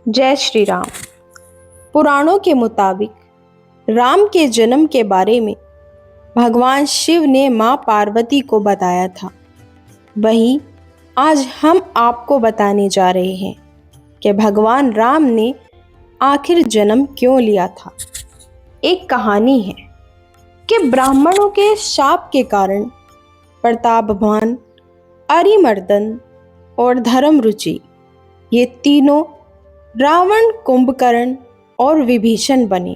जय श्री राम। पुराणों के मुताबिक राम के जन्म के बारे में भगवान शिव ने मां पार्वती को बताया था। वहीं आज हम आपको बताने जा रहे हैं कि भगवान राम ने आखिर जन्म क्यों लिया था। एक कहानी है कि ब्राह्मणों के शाप के कारण प्रतापवान, अरिमर्दन और धर्मरुचि ये तीनों रावण, कुंभकर्ण और विभीषण बने।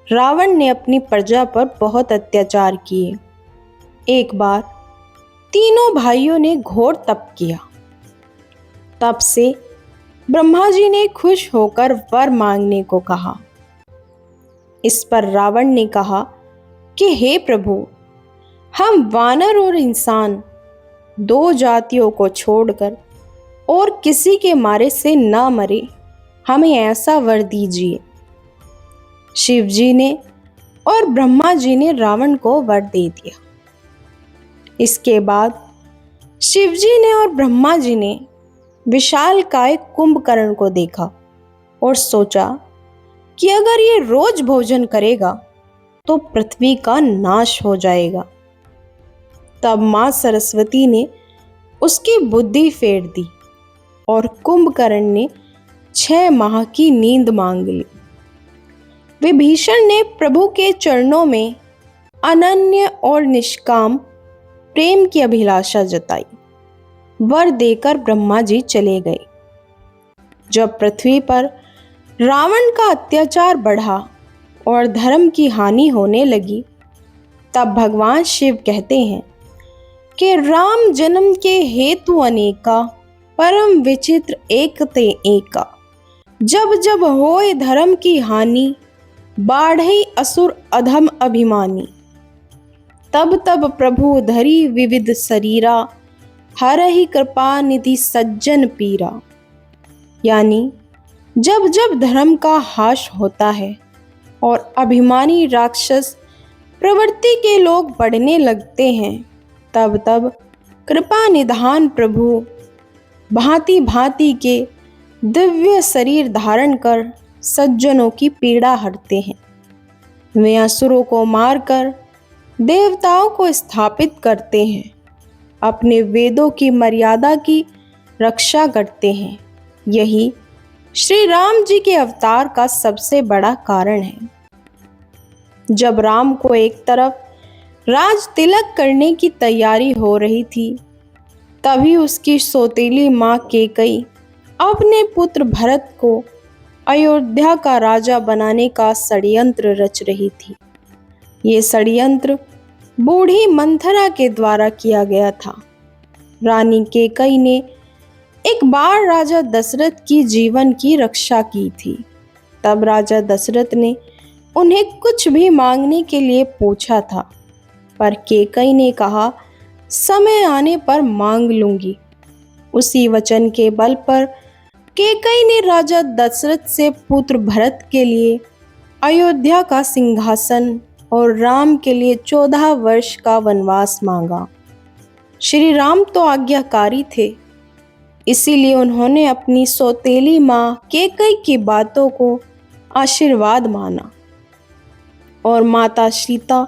रावण ने अपनी प्रजा पर बहुत अत्याचार किए। एक बार तीनों भाइयों ने घोर तप किया। तब से ब्रह्मा जी ने खुश होकर वर मांगने को कहा। इस पर रावण ने कहा कि हे प्रभु, हम वानर और इंसान दो जातियों को छोड़कर और किसी के मारे से ना मरे, हमें ऐसा वर दीजिए। शिव जी ने और ब्रह्मा जी ने रावण को वर दे दिया। इसके बाद शिव जी ने और ब्रह्मा जी ने विशालकाय कुंभकर्ण को देखा और सोचा कि अगर ये रोज भोजन करेगा तो पृथ्वी का नाश हो जाएगा। तब मां सरस्वती ने उसकी बुद्धि फेर दी और कुंभकर्ण ने 6 माह की नींद मांग ली। विभीषण ने प्रभु के चरणों में अनन्य और निष्काम प्रेम की अभिलाषा जताई। वर देकर ब्रह्मा जी चले गए। जब पृथ्वी पर रावण का अत्याचार बढ़ा और धर्म की हानि होने लगी, तब भगवान शिव कहते हैं कि राम जन्म के हेतु अनेका, परम विचित्र एक ते एका। जब जब होए धर्म की हानि, बाढ़ई असुर अधम अभिमानी। तब तब प्रभु धरी विविध शरीरा, हरहि कृपा निधि सज्जन पीरा। यानी जब जब धर्म का हास होता है और अभिमानी राक्षस प्रवृत्ति के लोग बढ़ने लगते हैं, तब तब कृपा निधान प्रभु भांति भांति के दिव्य शरीर धारण कर सज्जनों की पीड़ा हरते हैं। वे असुरों को मारकर देवताओं को स्थापित करते हैं, अपने वेदों की मर्यादा की रक्षा करते हैं। यही श्री राम जी के अवतार का सबसे बड़ा कारण है। जब राम को एक तरफ राज तिलक करने की तैयारी हो रही थी, तभी उसकी सौतेली मां कैकेयी अपने पुत्र भरत को अयोध्या का राजा बनाने का षड्यंत्र रच रही थी। ये षड्यंत्र बूढ़ी मंथरा के द्वारा किया गया था। रानी कैकेयी ने एक बार राजा दशरथ की जीवन की रक्षा की थी। तब राजा दशरथ ने उन्हें कुछ भी मांगने के लिए पूछा था, पर कैकेयी ने कहा, समय आने पर मांग लूंगी। उसी वचन के बल पर कैकेयी ने राजा दशरथ से पुत्र भरत के लिए अयोध्या का सिंहासन और राम के लिए 14 वर्ष का वनवास मांगा। श्री राम तो आज्ञाकारी थे, इसीलिए उन्होंने अपनी सौतेली मां कैकेयी की बातों को आशीर्वाद माना और माता सीता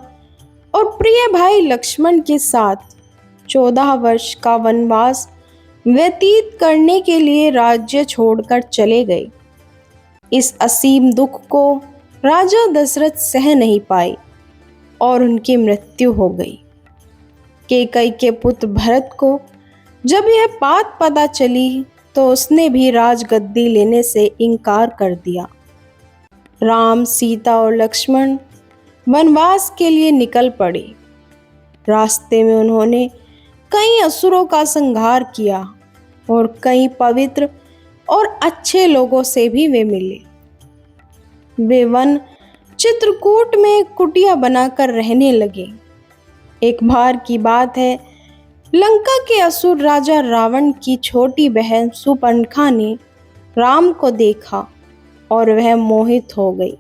और प्रिय भाई लक्ष्मण के साथ 14 वर्ष का वनवास व्यतीत करने के लिए राज्य छोड़कर चले गए। इस असीम दुख को राजा दशरथ सह नहीं पाए और उनकी मृत्यु हो गई। कैकेयी के पुत्र भरत को जब यह बात पता चली तो उसने भी राजगद्दी लेने से इनकार कर दिया। राम, सीता और लक्ष्मण वनवास के लिए निकल पड़े। रास्ते में उन्होंने कई असुरों का संहार किया और कई पवित्र और अच्छे लोगों से भी वे मिले। वे वन चित्रकूट में कुटिया बनाकर रहने लगे। एक बार की बात है, लंका के असुर राजा रावण की छोटी बहन सुपर्णखा ने राम को देखा और वह मोहित हो गई।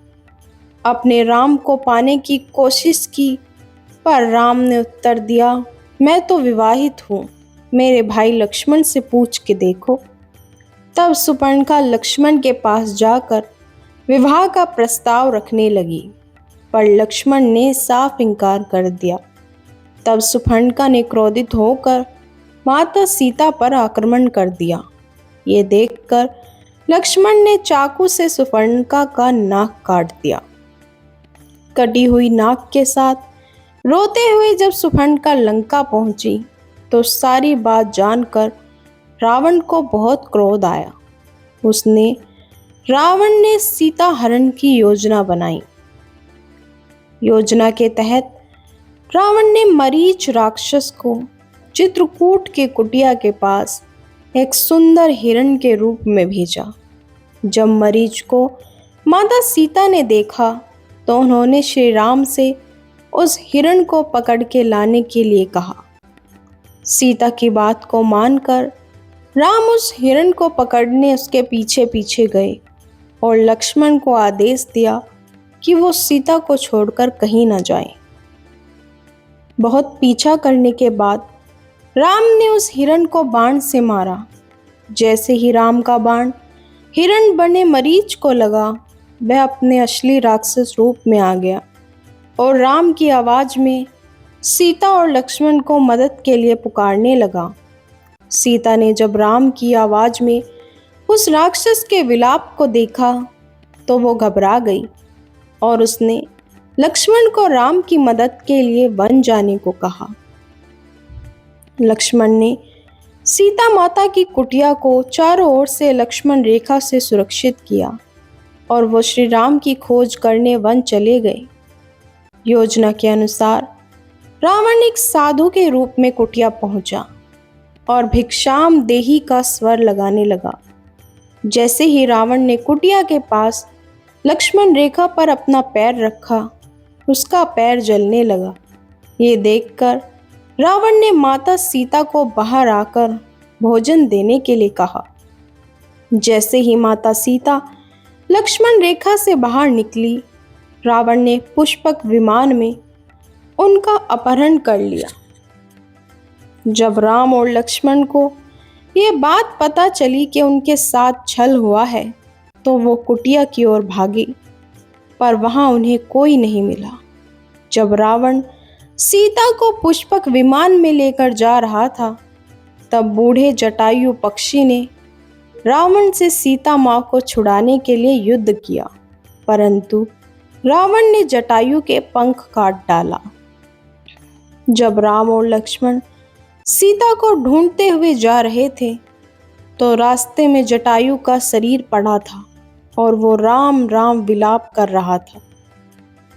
अपने राम को पाने की कोशिश की, पर राम ने उत्तर दिया, मैं तो विवाहित हूँ, मेरे भाई लक्ष्मण से पूछ के देखो। तब सुपर्णखा लक्ष्मण के पास जाकर विवाह का प्रस्ताव रखने लगी, पर लक्ष्मण ने साफ इनकार कर दिया। तब सुपर्णखा ने क्रोधित होकर माता सीता पर आक्रमण कर दिया। ये देखकर लक्ष्मण ने चाकू से सुपर्णखा का नाक काट दिया। कटी हुई नाक के साथ रोते हुए जब सुपर्णखा लंका पहुंची तो सारी बात जानकर रावण को बहुत क्रोध आया। रावण ने सीता हरण की योजना बनाई। योजना के तहत रावण ने मरीच राक्षस को चित्रकूट के कुटिया के पास एक सुंदर हिरण के रूप में भेजा। जब मरीच को माता सीता ने देखा तो उन्होंने श्री राम से उस हिरण को पकड़ के लाने के लिए कहा। सीता की बात को मानकर राम उस हिरण को पकड़ने उसके पीछे पीछे गए और लक्ष्मण को आदेश दिया कि वो सीता को छोड़कर कहीं न जाए। बहुत पीछा करने के बाद राम ने उस हिरण को बाण से मारा। जैसे ही राम का बाण हिरण बने मरीच को लगा, वह अपने असली राक्षस रूप में आ गया और राम की आवाज में सीता और लक्ष्मण को मदद के लिए पुकारने लगा। सीता ने जब राम की आवाज में उस राक्षस के विलाप को देखा तो वो घबरा गई और उसने लक्ष्मण को राम की मदद के लिए वन जाने को कहा। लक्ष्मण ने सीता माता की कुटिया को चारों ओर से लक्ष्मण रेखा से सुरक्षित किया और वो श्री राम की खोज करने वन चले गए। योजना के अनुसार रावण एक साधु के रूप में कुटिया पहुंचा और भिक्षाम देही का स्वर लगाने लगा। जैसे ही रावण ने कुटिया के पास लक्ष्मण रेखा पर अपना पैर रखा, उसका पैर जलने लगा। ये देखकर रावण ने माता सीता को बाहर आकर भोजन देने के लिए कहा। जैसे ही माता सीता लक्ष्मण रेखा से बाहर निकली, रावण ने पुष्पक विमान में उनका अपहरण कर लिया। जब राम और लक्ष्मण को ये बात पता चली कि उनके साथ छल हुआ है तो वो कुटिया की ओर भागे, पर वहां उन्हें कोई नहीं मिला। जब रावण सीता को पुष्पक विमान में लेकर जा रहा था तब बूढ़े जटायु पक्षी ने रावण से सीता माँ को छुड़ाने के लिए युद्ध किया, परंतु रावण ने जटायु के पंख काट डाला। जब राम और लक्ष्मण सीता को ढूंढते हुए जा रहे थे तो रास्ते में जटायु का शरीर पड़ा था और वो राम राम विलाप कर रहा था।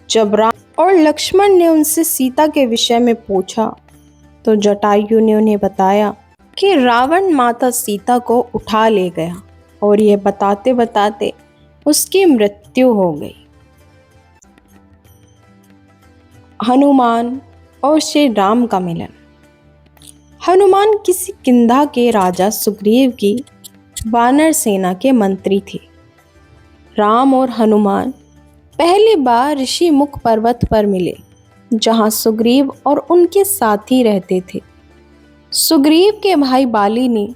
जब राम और लक्ष्मण ने उनसे सीता के विषय में पूछा तो जटायु ने उन्हें बताया कि रावण माता सीता को उठा ले गया और ये बताते बताते उसकी मृत्यु हो गई। हनुमान और श्री राम का मिलन। हनुमान किसी किंधा के राजा सुग्रीव की वानर सेना के मंत्री थे। राम और हनुमान पहली बार ऋषि मुख पर्वत पर मिले, जहां सुग्रीव और उनके साथी रहते थे। सुग्रीव के भाई बाली ने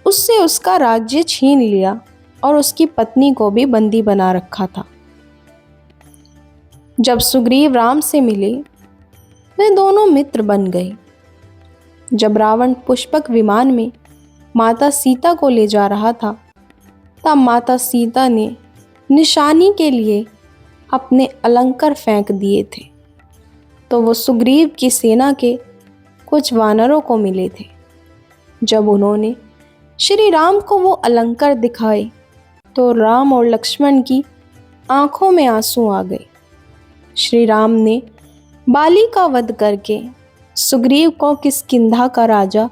उससे उसका राज्य छीन लिया और उसकी पत्नी को भी बंदी बना रखा था। जब सुग्रीव राम से मिले, वे दोनों मित्र बन गए। जब रावण पुष्पक विमान में माता सीता को ले जा रहा था, तब माता सीता ने निशानी के लिए अपने अलंकार फेंक दिए थे, तो वो सुग्रीव की सेना के कुछ वानरों को मिले थे। जब उन्होंने श्री राम को वो अलंकार दिखाए तो राम और लक्ष्मण की आंखों में आंसू आ गए। श्री राम ने बाली का वध करके सुग्रीव को किष्किंधा का राजा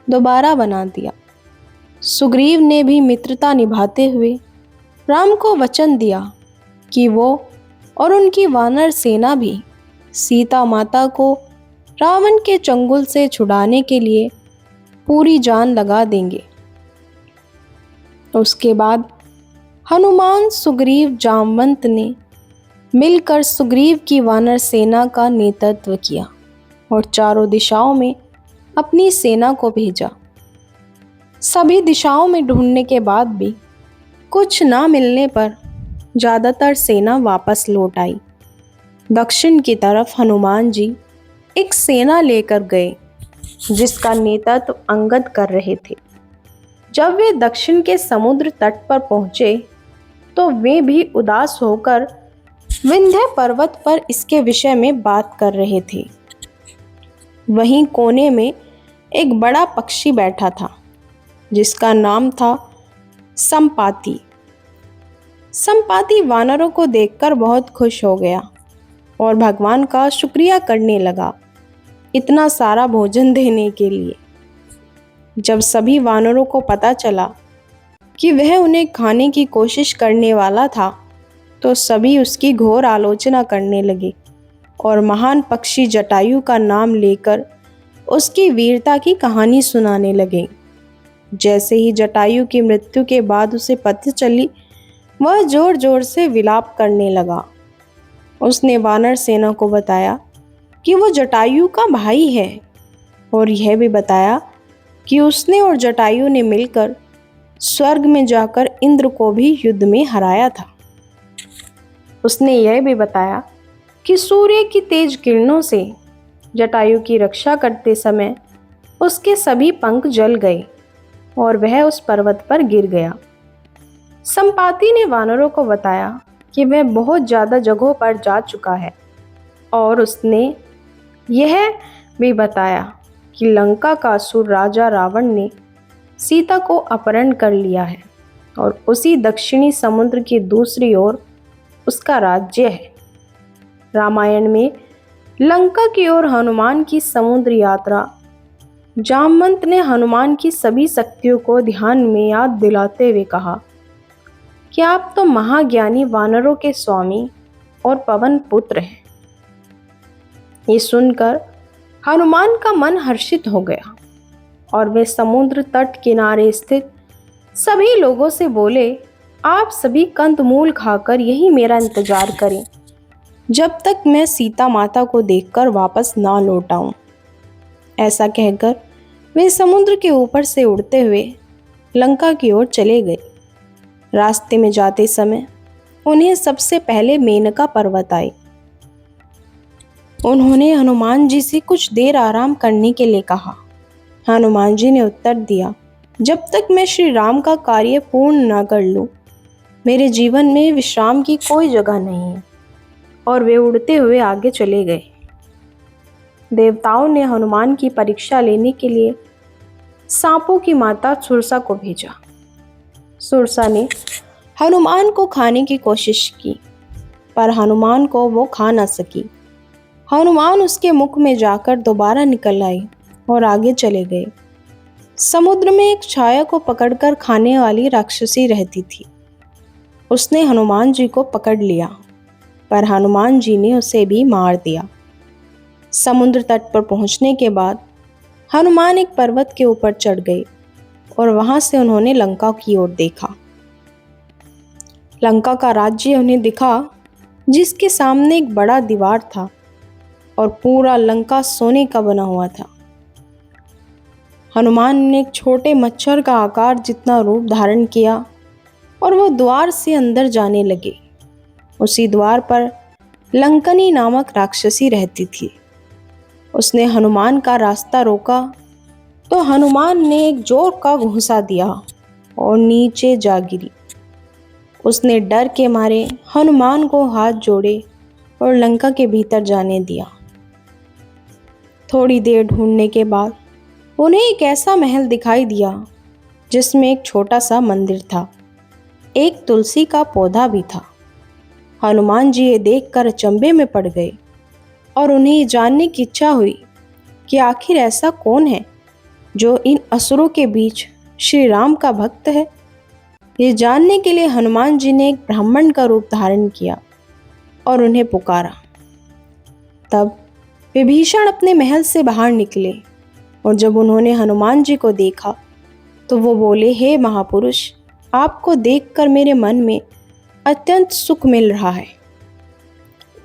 दोबारा बना दिया। सुग्रीव ने भी मित्रता निभाते हुए राम को वचन दिया कि वो और उनकी वानर सेना भी सीता माता को रावण के चंगुल से छुड़ाने के लिए पूरी जान लगा देंगे। उसके बाद हनुमान, सुग्रीव, जामवंत ने मिलकर सुग्रीव की वानर सेना का नेतृत्व किया और चारों दिशाओं में अपनी सेना को भेजा। सभी दिशाओं में ढूंढने के बाद भी कुछ ना मिलने पर ज्यादातर सेना वापस लौट आई। दक्षिण की तरफ हनुमान जी एक सेना लेकर गए जिसका नेतृत्व अंगद कर रहे थे। जब वे दक्षिण के समुद्र तट पर पहुंचे तो वे भी उदास होकर विंध्य पर्वत पर इसके विषय में बात कर रहे थे। वहीं कोने में एक बड़ा पक्षी बैठा था जिसका नाम था संपाति। संपाति वानरों को देखकर बहुत खुश हो गया और भगवान का शुक्रिया करने लगा इतना सारा भोजन देने के लिए। जब सभी वानरों को पता चला कि वह उन्हें खाने की कोशिश करने वाला था तो सभी उसकी घोर आलोचना करने लगे और महान पक्षी जटायु का नाम लेकर उसकी वीरता की कहानी सुनाने लगे। जैसे ही जटायु की मृत्यु के बाद उसे पता चली, वह जोर जोर से विलाप करने लगा। उसने वानर सेना को बताया कि वो जटायु का भाई है और यह भी बताया कि उसने और जटायु ने मिलकर स्वर्ग में जाकर इंद्र को भी युद्ध में हराया था। उसने यह भी बताया कि सूर्य की तेज किरणों से जटायु की रक्षा करते समय उसके सभी पंख जल गए और वह उस पर्वत पर गिर गया। संपाति ने वानरों को बताया कि वह बहुत ज़्यादा जगहों पर जा चुका है और उसने यह भी बताया कि लंका का असुर राजा रावण ने सीता को अपहरण कर लिया है और उसी दक्षिणी समुद्र की दूसरी ओर उसका राज्य है। रामायण में लंका की ओर हनुमान की समुद्र यात्रा, जामवंत ने हनुमान की सभी शक्तियों को ध्यान में याद दिलाते हुए कहा कि आप तो महाज्ञानी वानरों के स्वामी और पवन पुत्र हैं। ये सुनकर हनुमान का मन हर्षित हो गया और वे समुद्र तट किनारे स्थित सभी लोगों से बोले, आप सभी कंदमूल खाकर यही मेरा इंतजार करें जब तक मैं सीता माता को देखकर वापस ना लौट आऊं। ऐसा कहकर वे समुद्र के ऊपर से उड़ते हुए लंका की ओर चले गए। रास्ते में जाते समय उन्हें सबसे पहले मेनका पर्वत आए। उन्होंने हनुमान जी से कुछ देर आराम करने के लिए कहा। हनुमान जी ने उत्तर दिया, जब तक मैं श्री राम का कार्य पूर्ण न कर लूं, मेरे जीवन में विश्राम की कोई जगह नहीं है। और वे उड़ते हुए आगे चले गए। देवताओं ने हनुमान की परीक्षा लेने के लिए सांपों की माता सुरसा को भेजा। सुरसा ने हनुमान को खाने की कोशिश की पर हनुमान को वो खा न सकी। हनुमान उसके मुख में जाकर दोबारा निकल आई और आगे चले गए। समुद्र में एक छाया को पकड़कर खाने वाली राक्षसी रहती थी। उसने हनुमान जी को पकड़ लिया पर हनुमान जी ने उसे भी मार दिया। समुद्र तट पर पहुंचने के बाद हनुमान एक पर्वत के ऊपर चढ़ गए और वहां से उन्होंने लंका की ओर देखा। लंका का राज्य उन्हें दिखा जिसके सामने एक बड़ा दीवार था और पूरा लंका सोने का बना हुआ था। हनुमान ने एक छोटे मच्छर का आकार जितना रूप धारण किया और वो द्वार से अंदर जाने लगे। उसी द्वार पर लंकनी नामक राक्षसी रहती थी। उसने हनुमान का रास्ता रोका तो हनुमान ने एक जोर का घूंसा दिया और नीचे जा गिरी। उसने डर के मारे हनुमान को हाथ जोड़े और लंका के भीतर जाने दिया। थोड़ी देर ढूंढने के बाद उन्हें एक ऐसा महल दिखाई दिया जिसमें एक छोटा सा मंदिर था। एक तुलसी का पौधा भी था। हनुमान जी ये देखकर अचंभे में पड़ गए और उन्हें ये जानने की इच्छा हुई कि आखिर ऐसा कौन है जो इन असुरों के बीच श्री राम का भक्त है। ये जानने के लिए हनुमान जी ने एक ब्राह्मण का रूप धारण किया और उन्हें पुकारा। तब विभीषण अपने महल से बाहर निकले और जब उन्होंने हनुमान जी को देखा तो वो बोले, हे महापुरुष, आपको देखकर मेरे मन में अत्यंत सुख मिल रहा है।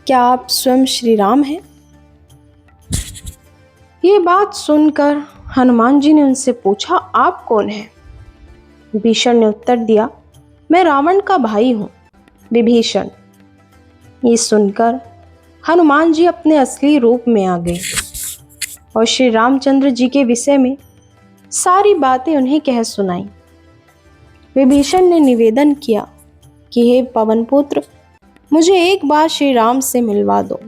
क्या आप स्वयं श्री राम हैं? ये बात सुनकर हनुमान जी ने उनसे पूछा, आप कौन हैं विभीषण ने उत्तर दिया, मैं रावण का भाई हूँ। विभीषण। ये सुनकर हनुमान जी अपने असली रूप में आ गए और श्री रामचंद्र जी के विषय में सारी बातें उन्हें कह सुनाई। विभीषण ने निवेदन किया कि हे पवन पुत्र, मुझे एक बार श्री राम से मिलवा दो।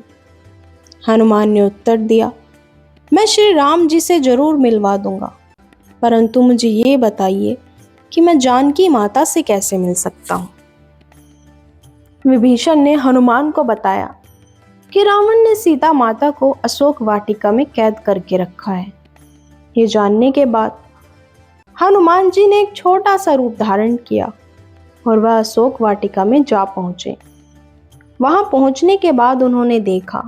हनुमान ने उत्तर दिया, मैं श्री राम जी से जरूर मिलवा दूंगा, परंतु मुझे ये बताइए कि मैं जानकी माता से कैसे मिल सकता हूँ। विभीषण ने हनुमान को बताया कि रावण ने सीता माता को अशोक वाटिका में कैद करके रखा है। ये जानने के बाद हनुमान जी ने एक छोटा सा रूप धारण किया और वह अशोक वाटिका में जा पहुंचे। वहां पहुंचने के बाद उन्होंने देखा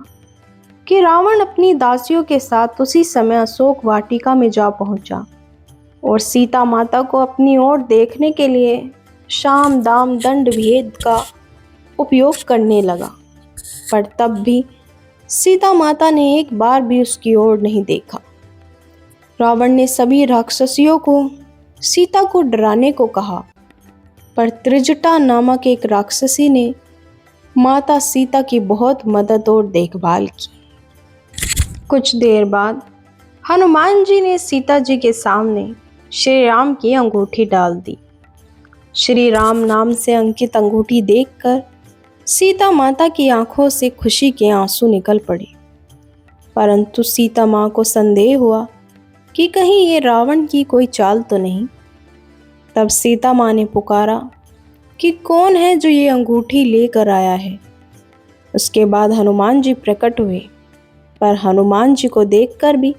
कि रावण अपनी दासियों के साथ उसी समय अशोक वाटिका में जा पहुंचा और सीता माता को अपनी ओर देखने के लिए साम दाम दंड भेद का उपयोग करने लगा, पर तब भी सीता माता ने एक बार भी उसकी ओर नहीं देखा। रावण ने सभी राक्षसियों को सीता को डराने को कहा, पर त्रिजटा नामक एक राक्षसी ने माता सीता की बहुत मदद और देखभाल की। कुछ देर बाद हनुमान जी ने सीता जी के सामने श्री राम की अंगूठी डाल दी। श्री राम नाम से अंकित अंगूठी देखकर सीता माता की आंखों से खुशी के आंसू निकल पड़े, परंतु सीता माँ को संदेह हुआ कि कहीं ये रावण की कोई चाल तो नहीं। तब सीता माँ ने पुकारा कि कौन है जो ये अंगूठी लेकर आया है। उसके बाद हनुमान जी प्रकट हुए, पर हनुमान जी को देखकर भी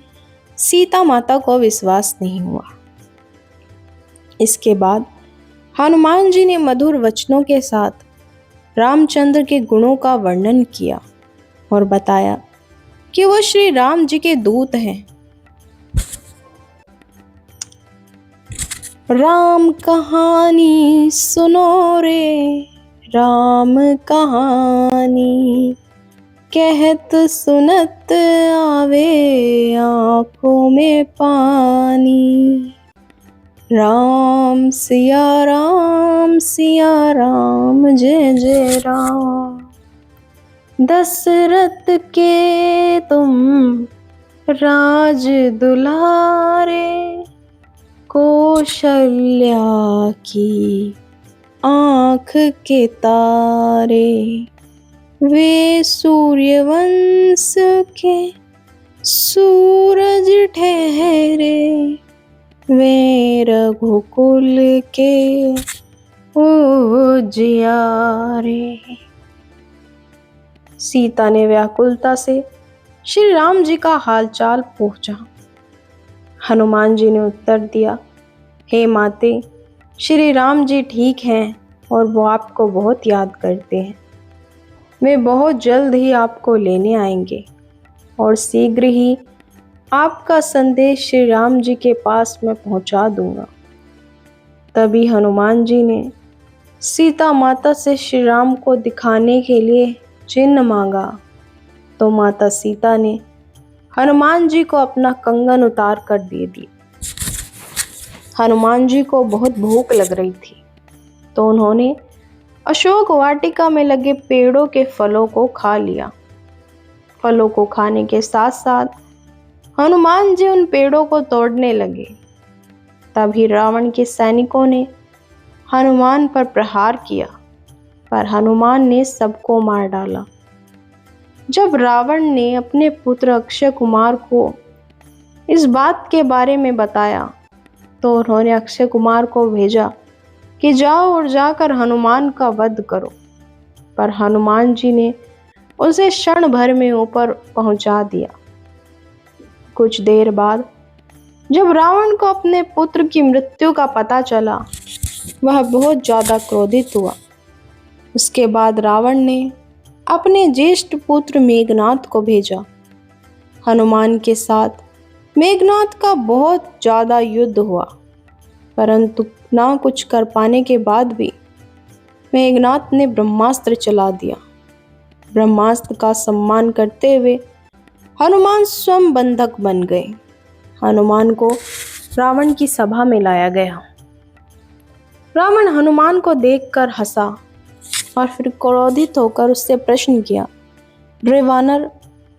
सीता माता को विश्वास नहीं हुआ। इसके बाद हनुमान जी ने मधुर वचनों के साथ रामचंद्र के गुणों का वर्णन किया और बताया कि वो श्री राम जी के दूत हैं। राम कहानी सुनो रे, राम कहानी, कहत सुनत आवे आँखों में पानी। राम सिया राम जय जय राम, दशरथ के तुम राज दुलारे, कौशल्या की आँख के तारे, वे सूर्यवंश के सूरज ठहरे, वे रघुकुल के उजियारे। सीता ने व्याकुलता से श्री राम जी का हालचाल पूछा। हनुमान जी ने उत्तर दिया, हे माते, श्री राम जी ठीक हैं और वो आपको बहुत याद करते हैं। वे बहुत जल्द ही आपको लेने आएंगे और शीघ्र ही आपका संदेश श्री राम जी के पास मैं पहुंचा दूंगा। तभी हनुमान जी ने सीता माता से श्री राम को दिखाने के लिए चिन्ह मांगा, तो माता सीता ने हनुमान जी को अपना कंगन उतार कर दे दिया। हनुमान जी को बहुत भूख लग रही थी, तो उन्होंने अशोक वाटिका में लगे पेड़ों के फलों को खा लिया। फलों को खाने के साथ साथ हनुमान जी उन पेड़ों को तोड़ने लगे। तभी रावण के सैनिकों ने हनुमान पर प्रहार किया, पर हनुमान ने सबको मार डाला। जब रावण ने अपने पुत्र अक्षय कुमार को इस बात के बारे में बताया, तो उन्होंने अक्षय कुमार को भेजा कि जाओ और जाकर हनुमान का वध करो, पर हनुमान जी ने उसे क्षण भर में ऊपर पहुंचा दिया। कुछ देर बाद जब रावण को अपने पुत्र की मृत्यु का पता चला, वह बहुत ज्यादा क्रोधित हुआ। उसके बाद रावण ने अपने ज्येष्ठ पुत्र मेघनाद को भेजा। हनुमान के साथ मेघनाद का बहुत ज्यादा युद्ध हुआ, परंतु ना कुछ कर पाने के बाद भी मेघनाद ने ब्रह्मास्त्र चला दिया। ब्रह्मास्त्र का सम्मान करते हुए हनुमान स्वयं बंधक बन गए। हनुमान को रावण की सभा में लाया गया। रावण हनुमान को देखकर हंसा और फिर क्रोधित होकर उससे प्रश्न किया, रे वानर,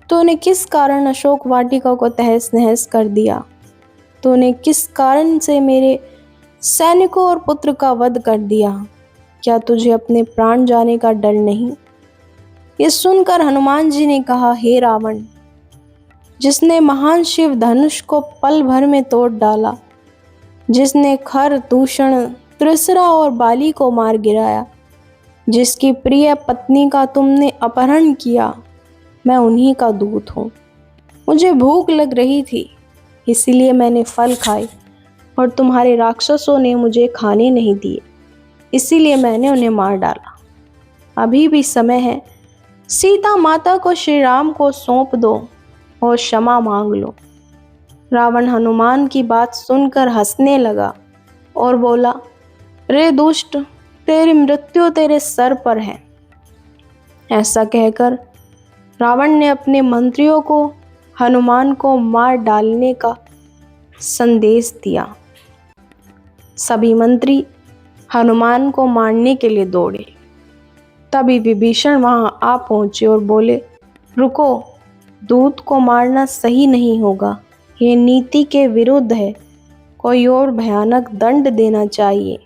तूने किस कारण अशोक वाटिका को तहस नहस कर दिया? तूने किस कारण से मेरे सैनिकों और पुत्र का वध कर दिया? क्या तुझे अपने प्राण जाने का डर नहीं? ये सुनकर हनुमान जी ने कहा, हे रावण, जिसने महान शिव धनुष को पल भर में तोड़ डाला, जिसने खर, दूषण, त्रिसरा और बाली को मार गिराया, जिसकी प्रिय पत्नी का तुमने अपहरण किया, मैं उन्हीं का दूत हूँ। मुझे भूख लग रही थी, इसीलिए मैंने फल खाए और तुम्हारे राक्षसों ने मुझे खाने नहीं दिए, इसीलिए मैंने उन्हें मार डाला। अभी भी समय है, सीता माता को श्री राम को सौंप दो और क्षमा मांग लो। रावण हनुमान की बात सुनकर हंसने लगा और बोला, रे दुष्ट, तेरी मृत्यु तेरे सर पर है। ऐसा कहकर रावण ने अपने मंत्रियों को हनुमान को मार डालने का संदेश दिया। सभी मंत्री हनुमान को मारने के लिए दौड़े। तभी विभीषण वहां आ पहुंचे और बोले, रुको, दूत को मारना सही नहीं होगा, ये नीति के विरुद्ध है, कोई और भयानक दंड देना चाहिए।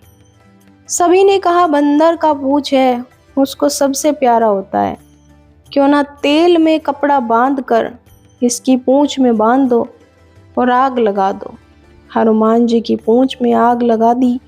सभी ने कहा, बंदर का पूंछ है, उसको सबसे प्यारा होता है, क्यों ना तेल में कपड़ा बांध कर इसकी पूंछ में बांध दो और आग लगा दो। हनुमान जी की पूंछ में आग लगा दी